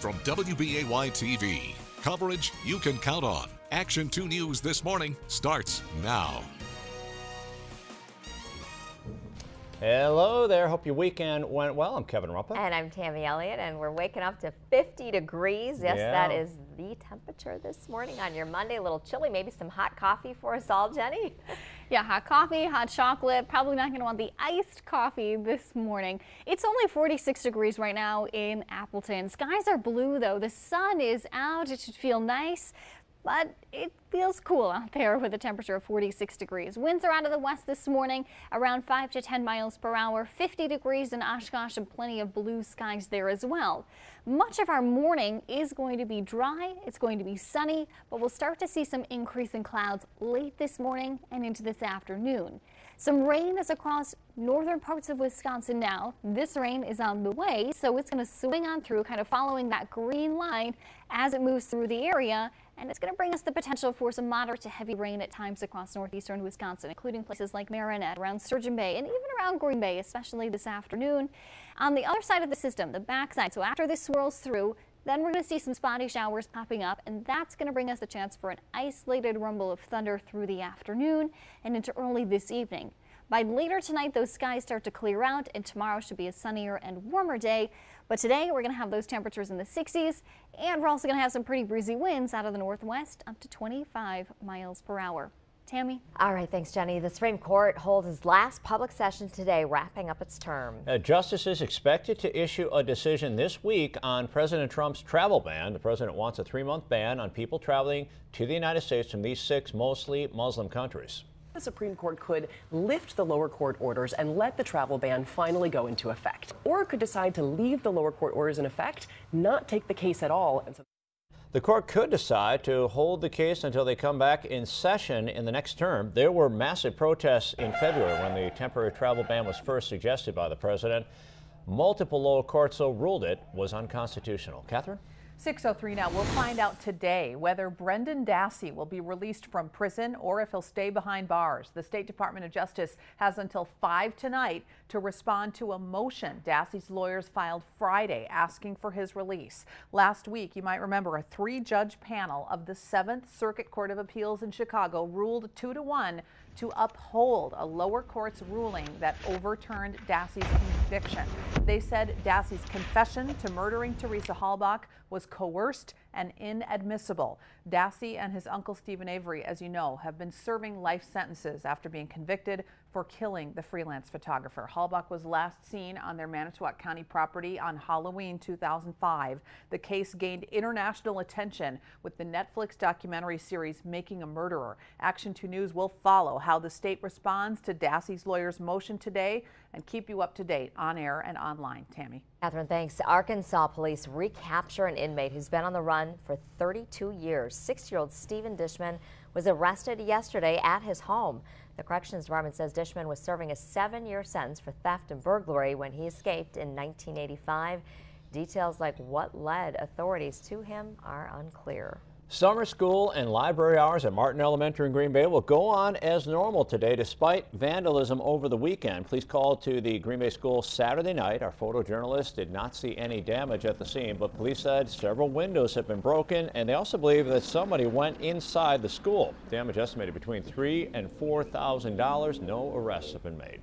from WBAY TV. Coverage you can count on. Action 2 News This Morning starts now. Hello there. Hope your weekend went well. I'm Kevin Rumpa. And I'm Tammy Elliott, and we're waking up to 50 degrees. Yes, that is the temperature this morning on your Monday. A little chilly, maybe some hot coffee for us all, Jenny. Yeah, hot coffee, hot chocolate. Probably not going to want the iced coffee this morning. It's only 46 degrees right now in Appleton. Skies are blue, though. The sun is out. It should feel nice, but it feels cool out there with a temperature of 46 degrees. Winds are out of the west this morning, around 5 to 10 miles per hour. 50 degrees in Oshkosh and plenty of blue skies there as well. Much of our morning is going to be dry. It's going to be sunny, but we'll start to see some increase in clouds late this morning and into this afternoon. Some rain is across northern parts of Wisconsin now. This rain is on the way, so it's going to swing on through, kind of following that green line as it moves through the area. And it's going to bring us the potential for some moderate to heavy rain at times across northeastern Wisconsin, including places like Marinette, around Sturgeon Bay, and even around Green Bay, especially this afternoon. On the other side of the system, the backside, so after this swirls through, then we're going to see some spotty showers popping up, and that's going to bring us a chance for an isolated rumble of thunder through the afternoon and into early this evening. By later tonight, those skies start to clear out, and tomorrow should be a sunnier and warmer day. But today, we're going to have those temperatures in the 60s, and we're also going to have some pretty breezy winds out of the northwest, up to 25 miles per hour. Tammy? All right, thanks, Jenny. The Supreme Court holds its last public session today, wrapping up its term. Justice is expected to issue a decision this week on President Trump's travel ban. The president wants a 3-month ban on people traveling to the United States from these 6 mostly Muslim countries. The Supreme Court could lift the lower court orders and let the travel ban finally go into effect, or it could decide to leave the lower court orders in effect, not take the case at all. And so the court could decide to hold the case until they come back in session in the next term. There were massive protests in February when the temporary travel ban was first suggested by the president. Multiple lower courts, though, ruled it was unconstitutional. Catherine? 6:03 now. We'll find out today whether Brendan Dassey will be released from prison or if he'll stay behind bars. The State Department of Justice has until 5 tonight to respond to a motion Dassey's lawyers filed Friday asking for his release. Last week, you might remember, a 3-judge panel of the 7th Circuit Court of Appeals in Chicago ruled 2-1 to uphold a lower court's ruling that overturned Dassey's conviction. They said Dassey's confession to murdering Teresa Halbach was coerced and inadmissible. Dassey and his uncle Stephen Avery, as you know, have been serving life sentences after being convicted for killing the freelance photographer. Halbach was last seen on their Manitowoc County property on Halloween 2005. The case gained international attention with the Netflix documentary series Making a Murderer. Action 2 News will follow how the state responds to Dassey's lawyer's motion today and keep you up to date on air and online. Tammy. Catherine, thanks. Arkansas police recapture an inmate who's been on the run for 32 years. 6-year-old Stephen Dishman was arrested yesterday at his home. The Corrections Department says Dishman was serving a 7-year sentence for theft and burglary when he escaped in 1985. Details like what led authorities to him are unclear. Summer school and library hours at Martin Elementary in Green Bay will go on as normal today despite vandalism over the weekend. Police called to the Green Bay school Saturday night. Our photojournalist did not see any damage at the scene, but police said several windows have been broken, and they also believe that somebody went inside the school. Damage estimated between $3,000 and $4,000. No arrests have been made.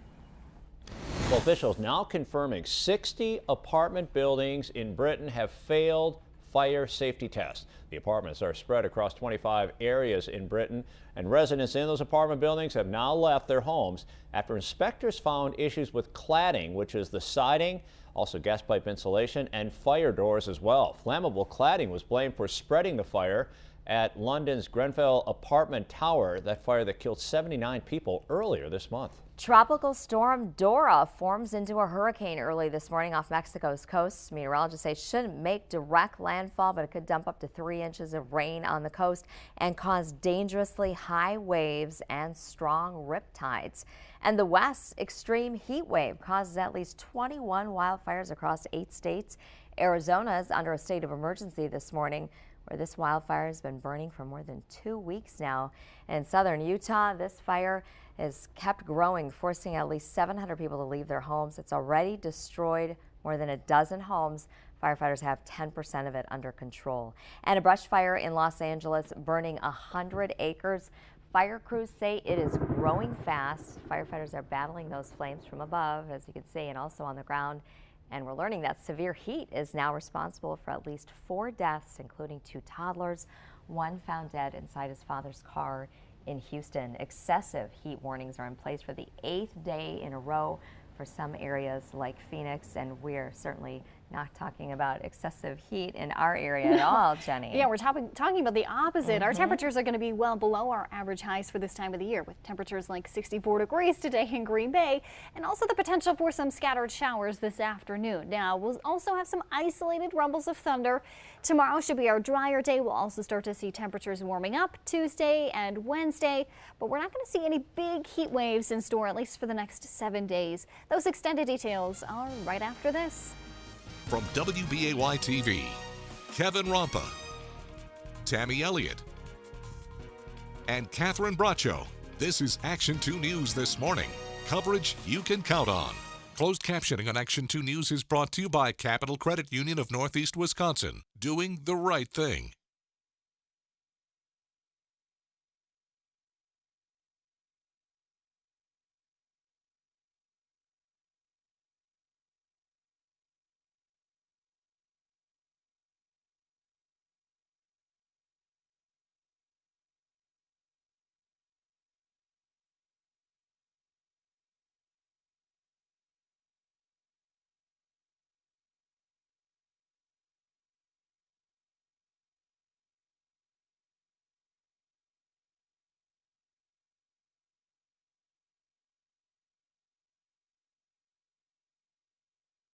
Well, officials now confirming 60 apartment buildings in Britain have failed fire safety tests. The apartments are spread across 25 areas in Britain, and residents in those apartment buildings have now left their homes after inspectors found issues with cladding, which is the siding, also gas pipe insulation, and fire doors as well. Flammable cladding was blamed for spreading the fire at London's Grenfell apartment tower, that fire that killed 79 people earlier this month. Tropical storm Dora forms into a hurricane early this morning off Mexico's coast. Meteorologists say it shouldn't make direct landfall, but it could dump up to 3 inches of rain on the coast and cause dangerously high waves and strong riptides. And the West's extreme heat wave causes at least 21 wildfires across 8 states. Arizona is under a state of emergency this morning, where this wildfire has been burning for more than 2 weeks now. And in southern Utah, this fire has kept growing, forcing at least 700 people to leave their homes. It's already destroyed more than a dozen homes. Firefighters have 10% of it under control. And a brush fire in Los Angeles burning 100 acres. Fire crews say it is growing fast. Firefighters are battling those flames from above, as you can see, and also on the ground. And we're learning that severe heat is now responsible for at least 4 deaths, including 2 toddlers, one found dead inside his father's car in Houston. Excessive heat warnings are in place for the 8th day in a row for some areas like Phoenix, and we're certainly not talking about excessive heat in our area at all, Jenny. Yeah, we're talking about the opposite. Our temperatures are going to be well below our average highs for this time of the year, with temperatures like 64 degrees today in Green Bay, and also the potential for some scattered showers this afternoon. Now, we'll also have some isolated rumbles of thunder. Tomorrow should be our drier day. We'll also start to see temperatures warming up Tuesday and Wednesday, but we're not going to see any big heat waves in store, at least for the next 7 days. Those extended details are right after this. From WBAY-TV, Kevin Rompa, Tammy Elliott, and Catherine Bracho. This is Action 2 News this morning. Coverage you can count on. Closed captioning on Action 2 News is brought to you by Capital Credit Union of Northeast Wisconsin, doing the right thing.